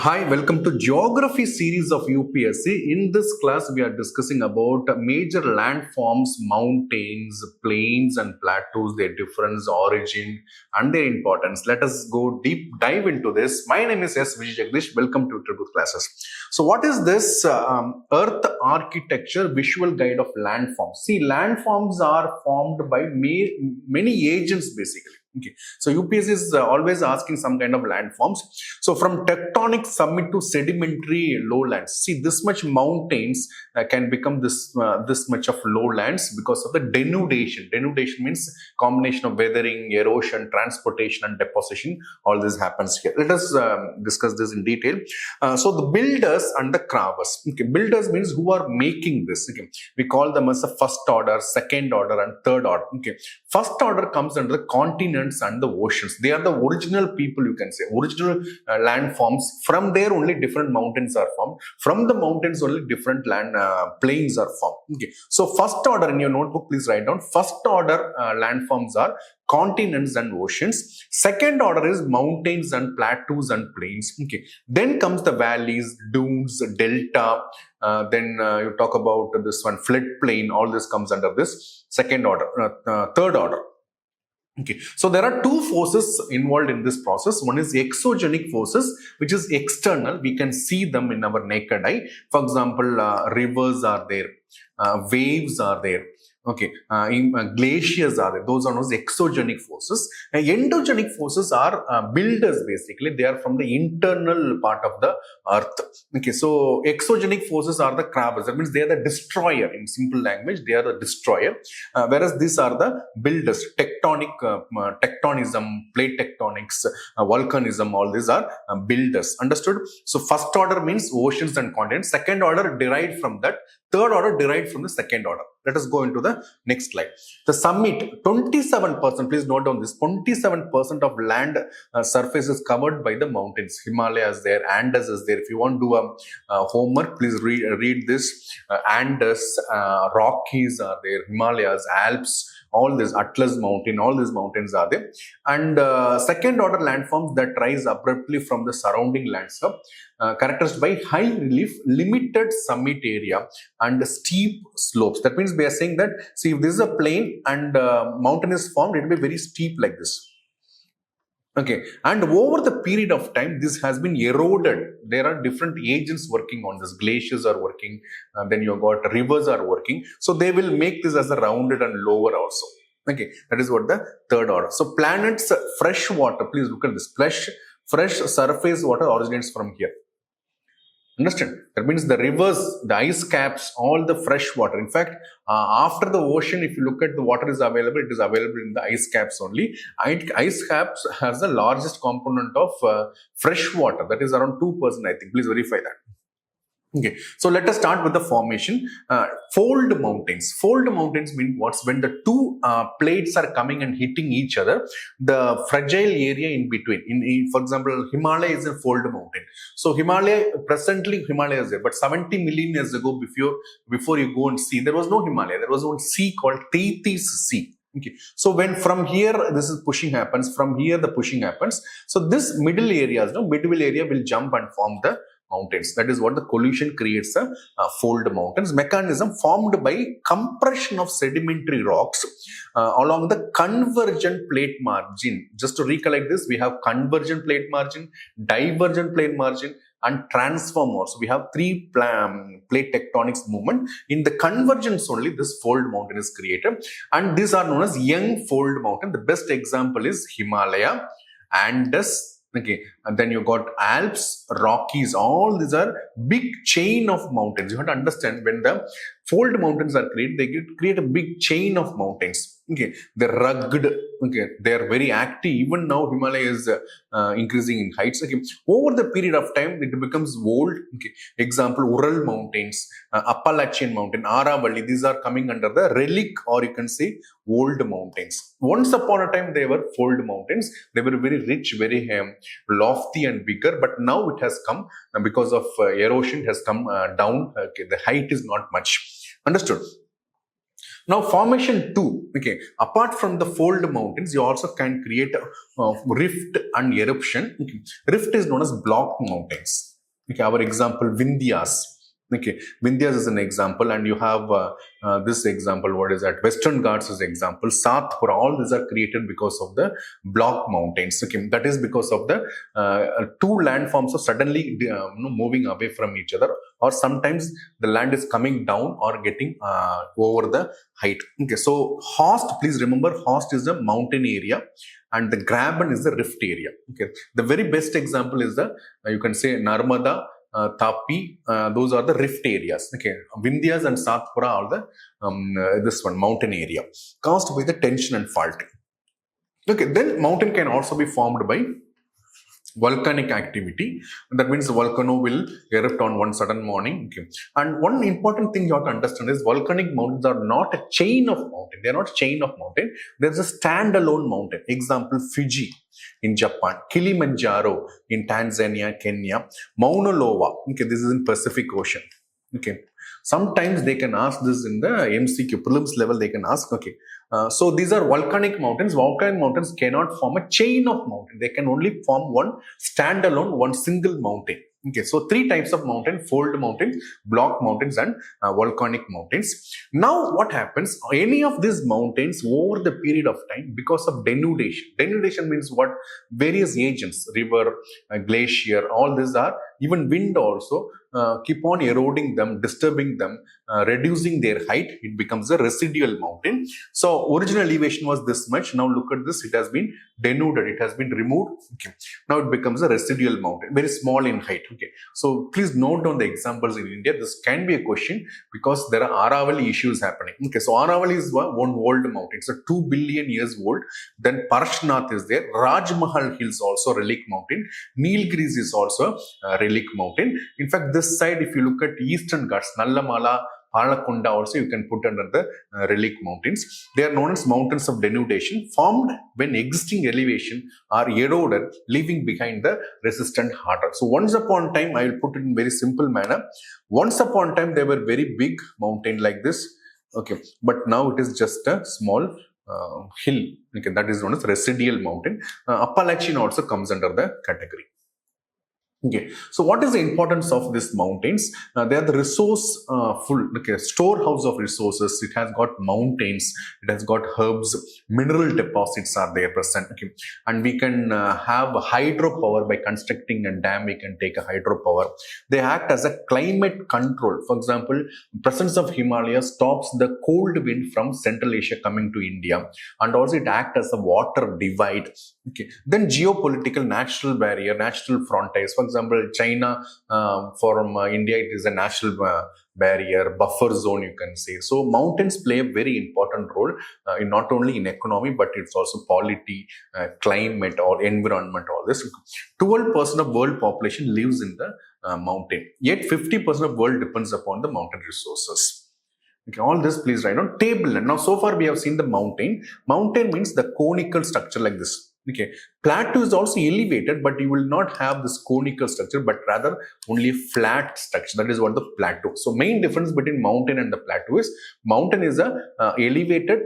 Hi, welcome to Geography series of UPSC. In this class, we are discussing about major landforms, mountains, plains, and plateaus, their difference, origin, and their importance. Let us go deep dive into this. My name is S. Vijay Jagdish. Welcome to Good Classes. So, what is this Earth Architecture Visual Guide of Landforms? See, landforms are formed by many agents basically. Okay. So UPSC is always asking some kind of landforms. So from tectonic summit to sedimentary lowlands, see this much mountains can become this much of lowlands because of the denudation. Denudation means combination of weathering, erosion, transportation, and deposition. All this happens here. Let us discuss this in detail. So the builders and the cravers. Okay, builders means who are making this. Okay, we call them as the first order, second order, and third order. Okay, first order comes under the continents and the oceans. They are the original people, you can say, original landforms. From there only different mountains are formed. From the mountains only different land plains are formed. Okay, so first order in your notebook, please write down. First order landforms are continents and oceans. Second order is mountains and plateaus and plains. Okay, then comes the valleys, dunes, delta. Then you talk about this one, floodplain. All this comes under this second order, third order. Okay, so there are two forces involved in this process. One is exogenic forces, which is external. We can see them in our naked eye. For example, rivers are there, waves are there. Okay, glaciers are there. Those are those exogenic forces. Endogenic forces are builders basically. They are from the internal part of the earth. Okay, so exogenic forces are the cravers. That means they are the destroyer. In simple language, they are the destroyer. Whereas these are the builders. Tectonism, plate tectonics, volcanism. All these are builders. Understood? So first order means oceans and continents. Second order derived from that. Third order derived from the second order. Let us go into the next slide. The summit, 27%, please note down this, 27% of land surface is covered by the mountains. Himalayas there, Andes is there. If you want to do a homework, please read this. Andes, Rockies are there, Himalayas, Alps, all this, Atlas mountain, all these mountains are there. And second order landforms that rise abruptly from the surrounding landscape, characterized by high relief, limited summit area, and steep slopes. That means we are saying that, see, if this is a plain and mountain is formed, it will be very steep like this. Okay, and over the period of time, this has been eroded. There are different agents working on this. Glaciers are working, then you got rivers are working. So they will make this as a rounded and lower also. Okay, that is what the third order. So planets, fresh water. Please look at this. Fresh surface water originates from here. Understand? That means the rivers, the ice caps, all the fresh water. In fact, after the ocean, if you look at the water is available, it is available in the ice caps only. Ice caps has the largest component of fresh water. That is around 2%, I think. Please verify that. Okay, so let us start with the formation. Fold mountains. Fold mountains mean what's when the two plates are coming and hitting each other, the fragile area in between. For example, Himalaya is a fold mountain. So presently Himalaya is there, but 70 million years ago, before you go and see, there was no Himalaya. There was one sea called Tethys Sea. Okay, so when from here this is pushing happens, from here the pushing happens. So this middle area will jump and form the mountains. That is what the collision creates a fold mountains mechanism formed by compression of sedimentary rocks along the convergent plate margin. Just to recollect this, we have convergent plate margin, divergent plate margin, and transformers. We have three plate tectonics movement. In the convergence only, this fold mountain is created, and these are known as young fold mountain. The best example is Himalaya, Andes. Okay, and then you got Alps, Rockies. All these are big chain of mountains. You have to understand, when the fold mountains are created, they create a big chain of mountains. Okay, they're rugged. Okay, they're very active. Even now, Himalaya is increasing in heights. Okay, over the period of time, it becomes old. Okay, example: Ural Mountains, Appalachian Mountain, Aravalli. These are coming under the relic, or you can say old mountains. Once upon a time, they were fold mountains. They were very rich, very lofty and bigger. But now it has come because of erosion. It has come down. Okay, the height is not much. Understood? Now, formation 2, okay, apart from the fold mountains, you also can create a rift and eruption. Okay. Rift is known as block mountains. Okay, our example, Vindhyas. Okay, Vindhyas is an example, and you have this example. What is that? Western Ghats is example. Satpura. All these are created because of the block mountains. Okay, that is because of the two landforms are suddenly moving away from each other, or sometimes the land is coming down or getting over the height. Okay, so host. Please remember, host is the mountain area, and the graben is the rift area. Okay, the very best example is the you can say Narmada. Tapi, those are the rift areas. Okay, Vindhyas and Satpura are the this one mountain area caused by the tension and faulting. Okay, then mountain can also be formed by volcanic activity. That means the volcano will erupt on one sudden morning. Okay. And one important thing you have to understand is volcanic mountains are not a chain of mountain. They are not a chain of mountain. There's a standalone mountain. Example, Fuji in Japan, Kilimanjaro in Tanzania, Kenya, Mauna Loa. Okay, this is in Pacific Ocean. Okay. Sometimes they can ask this in the MCQ prelims level. They can ask, okay, so these are volcanic mountains. Volcanic mountains cannot form a chain of mountains. They can only form one standalone, one single mountain. Okay, so three types of mountain: fold mountains, block mountains, and volcanic mountains. Now, what happens? Any of these mountains over the period of time, because of denudation. Denudation means what? Various agents, river, glacier, all these are, even wind also, keep on eroding them, disturbing them, reducing their height. It becomes a residual mountain. So original elevation was this much. Now look at this. It has been denuded. It has been removed. Okay. Now it becomes a residual mountain, very small in height. Okay. So please note down the examples in India. This can be a question because there are Aravali issues happening. Okay. So Aravali is one old mountain. It's a 2 billion years old. Then Parashnath is there. Rajmahal Hills also relic mountain. Nilgiris is also a relic mountain. In fact, this side, if you look at Eastern Ghats, Nallamala, Palakonda also you can put under the relic mountains. They are known as mountains of denudation, formed when existing elevation are eroded, leaving behind the resistant hard rock. So once upon a time, I will put it in very simple manner. Once upon a time, they were very big mountain like this. Okay, but now it is just a small hill. Okay, that is known as residual mountain. Appalachian also comes under the category. Okay, so what is the importance of these mountains? They are the resource storehouse of resources. It has got mountains, it has got herbs, mineral deposits are there present. Okay, and we can have hydropower by constructing a dam. We can take a hydropower. They act as a climate control. For example, presence of Himalaya stops the cold wind from Central Asia coming to India, and also it acts as a water divide. Okay, then geopolitical natural barrier, natural frontiers. For example, China from India, it is a natural barrier, buffer zone, you can say. So mountains play a very important role in not only in economy, but it's also polity, climate or environment, all this. 12% of world population lives in the mountain, yet 50% of world depends upon the mountain resources. Okay, all this please write on table. Now, so far we have seen the mountain. Mountain means the conical structure like this. Okay, plateau is also elevated, but you will not have this conical structure, but rather only a flat structure. That is what the plateau. So main difference between mountain and the plateau is mountain is a elevated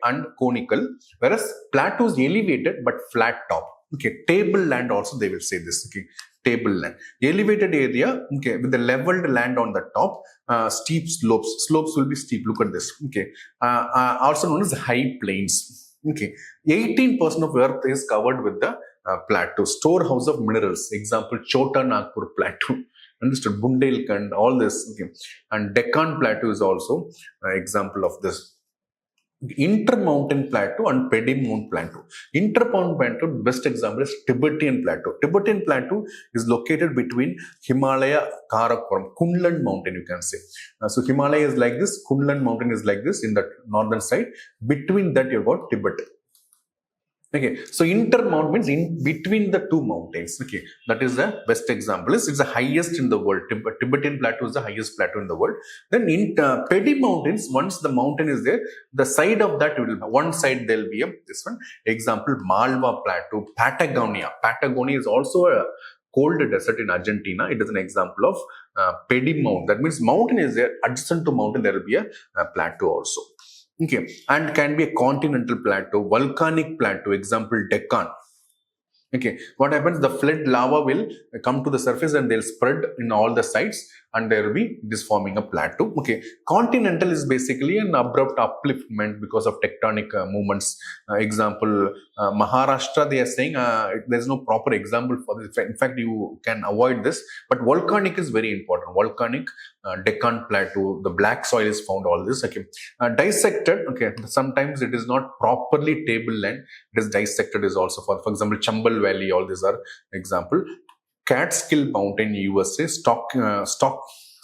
and conical, whereas plateau is elevated but flat top. Okay, tableland also they will say this. Okay, tableland, elevated area. Okay, with the leveled land on the top, steep slopes. Slopes will be steep. Look at this. Okay, also known as high plains. Okay, 18% of earth is covered with the plateau, storehouse of minerals. Example, Chota Nagpur Plateau. Understood? Bundelkhand, all this. Okay, and Deccan Plateau is also an example of this. Intermontane Plateau and Piedmont Plateau. Intermontane Plateau, best example is Tibetan Plateau. Tibetan Plateau is located between Himalaya, Karakoram, Kunlun Mountain, you can say. So Himalaya is like this, Kunlun Mountain is like this in the northern side. Between that, you've got Tibet. Okay, so intermount means in between the two mountains. Okay, that is the best example. It's the highest in the world. Tibetan Plateau is the highest plateau in the world. Then in Pedi Mountains, once the mountain is there, the side of that will one side there will be this one. Example, Malva Plateau, Patagonia. Patagonia is also a cold desert in Argentina. It is an example of Piedmont. That means mountain is there. Adjacent to mountain, there will be a plateau also. Okay, and can be a continental plateau, volcanic plateau, example Deccan. Okay, what happens? The flood lava will come to the surface and they'll spread in all the sides, and there will be this forming a plateau. Okay, continental is basically an abrupt upliftment because of tectonic movements. Example, Maharashtra, they are saying there's no proper example for this. In fact, you can avoid this, but volcanic is very important. Volcanic, Deccan Plateau, the black soil is found, all this. Okay, dissected, okay, sometimes it is not properly table land. It is dissected is also for example, Chambal Valley, all these are example. Catskill Mountain, USA,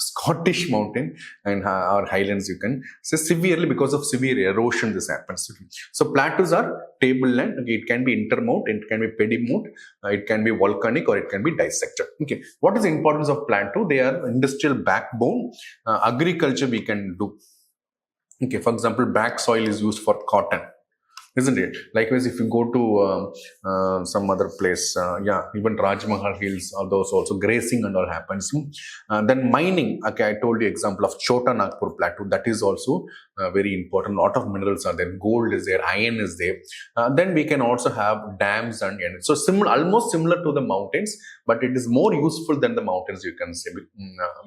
Scottish Mountain, and our highlands, you can say severely because of severe erosion this happens. So plateaus are table land. Okay, it can be intermontane, it can be Piedmont, it can be volcanic, or it can be dissected. Okay, what is the importance of plateau? They are industrial backbone. Agriculture we can do. Okay, for example, black soil is used for cotton, isn't it? Likewise, if you go to some other place, even Raj Mahal Hills, all those also grazing and all happens. Then mining, okay, I told you example of Chota Nagpur Plateau, that is also very important. A lot of minerals are there, gold is there, iron is there. Then we can also have dams and so almost similar to the mountains, but it is more useful than the mountains, you can say,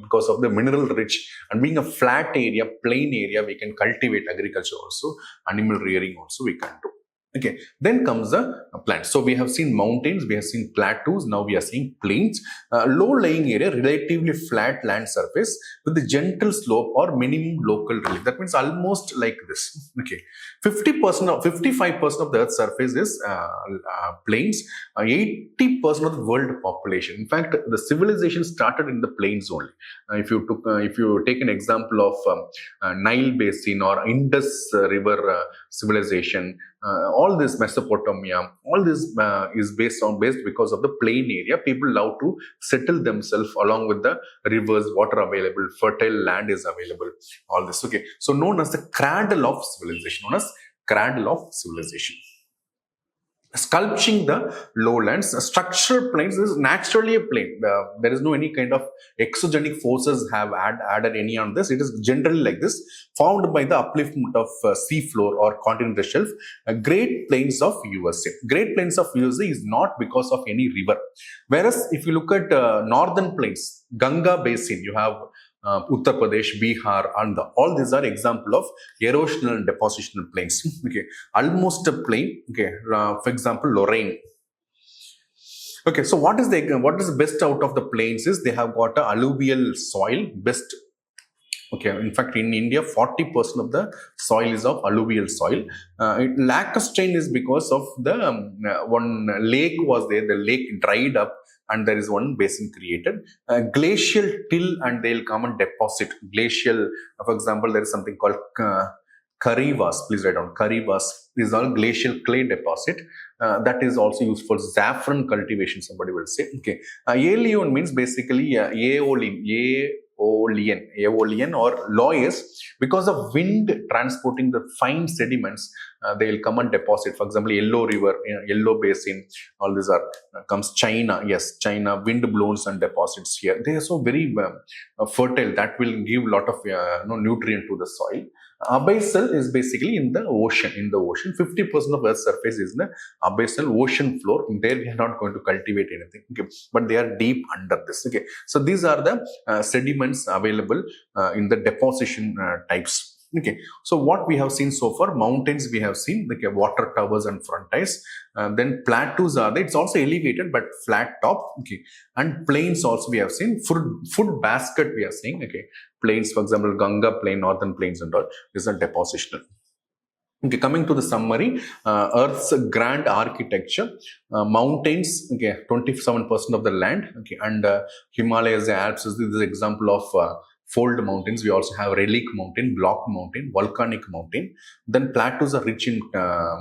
because of the mineral rich, and being a flat area, plain area, we can cultivate agriculture also, animal rearing also we can do. Okay, then comes the plants. So we have seen mountains, we have seen plateaus, now we are seeing plains. Low-lying area, relatively flat land surface with a gentle slope or minimum local relief. That means almost like this. Okay, 55% of the Earth's surface is plains. 80% of the world population. In fact, the civilization started in the plains only. If you take an example of Nile Basin or Indus River civilization. All this Mesopotamia, all this is based because of the plain area. People love to settle themselves along with the rivers, water available, fertile land is available. All this, okay. So known as the cradle of civilization. Sculpting the lowlands, structural plains is naturally a plain. There is no any kind of exogenic forces have added any on this. It is generally like this, formed by the upliftment of seafloor or continental shelf. Great Plains of USA. Great Plains of USA is not because of any river. Whereas if you look at northern plains, Ganga Basin, you have Uttar Pradesh, Bihar, and all these are example of erosional and depositional plains. Okay, almost a plain. Okay, for example, Lorraine. Okay, so what is the best out of the plains is they have got a alluvial soil best. Okay, in fact, in India, 40% of the soil is of alluvial soil. Lacustrine is because of the one lake was there. The lake dried up, and there is one basin created. Glacial till, and they'll come and deposit. Glacial, for example, there is something called Karivas. Please write down Karivas. This is all glacial clay deposit. That is also used for saffron cultivation, somebody will say. Okay, Aeolian means basically Aeolian or loess, because of wind transporting the fine sediments, they will come and deposit. For example, Yellow River, Yellow Basin, all these are comes China. Yes, China, wind blows and deposits here. They are so very fertile, that will give a lot of nutrient to the soil. Abyssal is basically in the ocean. 50% of Earth's surface is the abyssal ocean floor. There we are not going to cultivate anything. Okay, but they are deep under this. Okay, so these are the sediments available in the deposition types. Okay, so what we have seen so far, mountains we have seen, like water towers and frontiers. Then plateaus are there. It's also elevated but flat top. Okay, and plains also we have seen. Food basket we are seeing. Okay, plains, for example, Ganga Plain, Northern Plains and all. These are depositional. Okay, coming to the summary, Earth's grand architecture, mountains, okay, 27% of the land, okay, and Himalayas, the Alps is this example of fold mountains. We also have relic mountain, block mountain, volcanic mountain. Then plateaus are rich in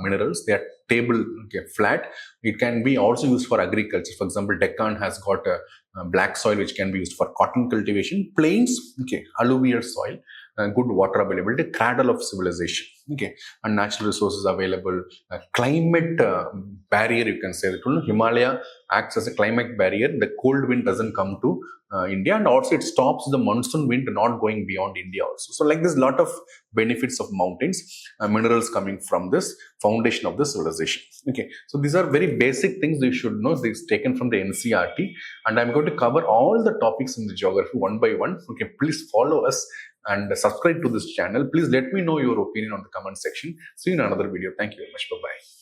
minerals. They are table, okay, flat. It can be also used for agriculture. For example, Deccan has got a black soil which can be used for cotton cultivation. Plains, okay, alluvial soil, good water availability, cradle of civilization. Okay, and natural resources available, climate barrier, you can say that Himalaya acts as a climate barrier. The cold wind doesn't come to India, and also it stops the monsoon wind not going beyond India also. So like there's a lot of benefits of mountains, minerals coming from this foundation of the civilization. Okay, so these are very basic things you should know. This is taken from the NCERT, and I'm going to cover all the topics in the geography one by one. Okay, please follow us and subscribe to this channel. Please let me know your opinion on the comment section. See you in another video. Thank you very much. Bye bye.